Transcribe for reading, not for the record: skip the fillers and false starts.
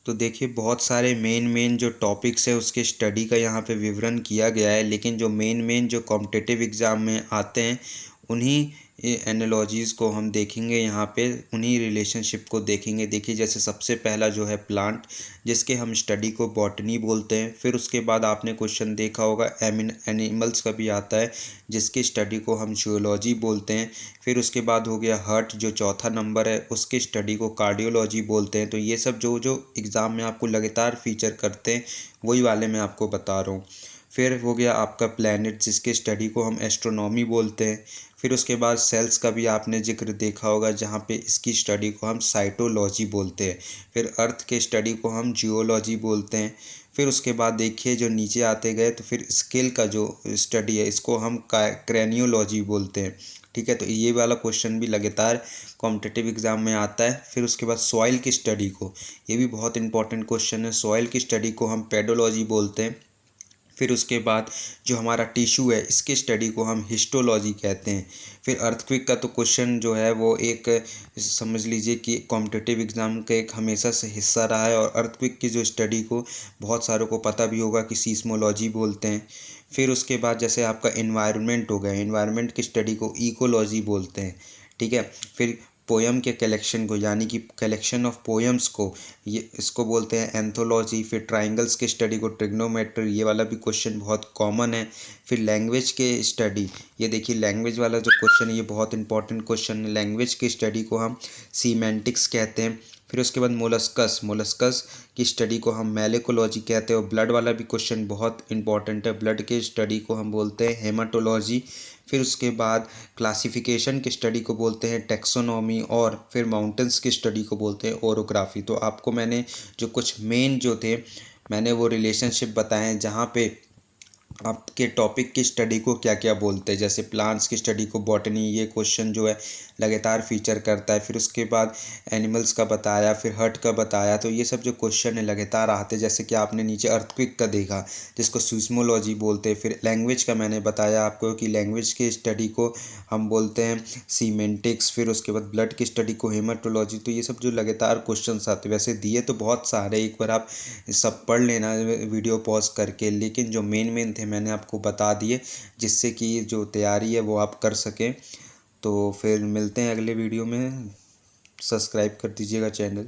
तो देखिए बहुत सारे मेन जो टॉपिक्स है उसके स्टडी का यहाँ पे विवरण किया गया है, लेकिन जो मेन जो कॉम्पिटिटिव एग्ज़ाम में आते हैं उन्हीं एनालॉजीज़ को हम देखेंगे यहाँ पे, उन्हीं रिलेशनशिप को देखेंगे। देखिए जैसे सबसे पहला जो है प्लांट, जिसके हम स्टडी को बॉटनी बोलते हैं। फिर उसके बाद आपने क्वेश्चन देखा होगा एनिमल्स का भी आता है, जिसकी स्टडी को हम जूलॉजी बोलते हैं। फिर उसके बाद हो गया हार्ट, जो चौथा नंबर है, उसकी स्टडी को कार्डियोलॉजी बोलते हैं। तो ये सब जो जो एग्ज़ाम में आपको लगातार फीचर करते हैं वही वाले मैं आपको बता रहा हूँ। फिर हो गया आपका प्लैनेट, जिसके स्टडी को हम एस्ट्रोनॉमी बोलते हैं। फिर उसके बाद सेल्स का भी आपने जिक्र देखा होगा, जहाँ पे इसकी स्टडी को हम साइटोलॉजी बोलते हैं। फिर अर्थ के स्टडी को हम जियोलॉजी बोलते हैं। फिर उसके बाद देखिए जो नीचे आते गए तो फिर स्केल का जो स्टडी है इसको हम क्रैनियोलॉजी बोलते हैं। ठीक है, तो ये वाला क्वेश्चन भी लगातार कॉम्पिटिटिव एग्ज़ाम में आता है। फिर उसके बाद सॉइल की स्टडी को, ये भी बहुत इंपॉर्टेंट क्वेश्चन है, सॉइल की स्टडी को हम पेडोलॉजी बोलते हैं। फिर उसके बाद जो हमारा टिश्यू है इसके स्टडी को हम हिस्टोलॉजी कहते हैं। फिर अर्थक्वेक का तो क्वेश्चन जो है वो एक समझ लीजिए कि कॉम्पिटिटिव एग्ज़ाम का एक हमेशा से हिस्सा रहा है, और अर्थक्वेक की जो स्टडी को बहुत सारों को पता भी होगा कि सीस्मोलॉजी बोलते हैं। फिर उसके बाद जैसे आपका एनवायरनमेंट हो गया, एनवायरनमेंट की स्टडी को इकोलॉजी बोलते हैं। ठीक है, फिर पोएम के कलेक्शन को यानी कि कलेक्शन ऑफ पोएम्स को ये इसको बोलते हैं एंथोलॉजी। फिर ट्राइंगल्स के स्टडी को ट्रिग्नोमेट्री, ये वाला भी क्वेश्चन बहुत कॉमन है। फिर लैंग्वेज के स्टडी, ये देखिए लैंग्वेज वाला जो क्वेश्चन है ये बहुत इंपॉर्टेंट क्वेश्चन है। लैंग्वेज की स्टडी को हम सीमेंटिक्स कहते हैं। फिर उसके बाद मोलस्कस की स्टडी को हम मैलेकोलॉजी कहते हैं। और ब्लड वाला भी क्वेश्चन बहुत इंपॉर्टेंट है, ब्लड के स्टडी को हम बोलते हैं हेमाटोलॉजी। फिर उसके बाद क्लासिफिकेशन की स्टडी को बोलते हैं टैक्सोनॉमी, और फिर माउंटेंस की स्टडी को बोलते हैं ओरोग्राफी। तो आपको मैंने जो कुछ मेन जो थे मैंने वो रिलेशनशिप बताए हैं, जहाँ पे आपके टॉपिक की स्टडी को क्या क्या बोलते हैं। जैसे प्लांट्स की स्टडी को बॉटनी, ये क्वेश्चन जो है लगातार फीचर करता है। फिर उसके बाद एनिमल्स का बताया, फिर हर्ट का बताया। तो ये सब जो क्वेश्चन है लगातार आते हैं। जैसे कि आपने नीचे अर्थक्वेक का देखा जिसको सीस्मोलॉजी बोलते हैं। फिर लैंग्वेज का मैंने बताया आपको कि लैंग्वेज की स्टडी को हम बोलते हैं सीमेंटिक्स। फिर उसके बाद ब्लड की स्टडी को हेमाटोलॉजी। तो ये सब जो लगातार क्वेश्चन आते हैं, वैसे दिए तो बहुत सारे, एक बार आप सब पढ़ लेना वीडियो पॉज करके, लेकिन जो मेन थे मैंने आपको बता दिए, जिससे कि जो तैयारी है वो आप कर सकें। तो फिर मिलते हैं अगले वीडियो में, सब्सक्राइब कर दीजिएगा चैनल।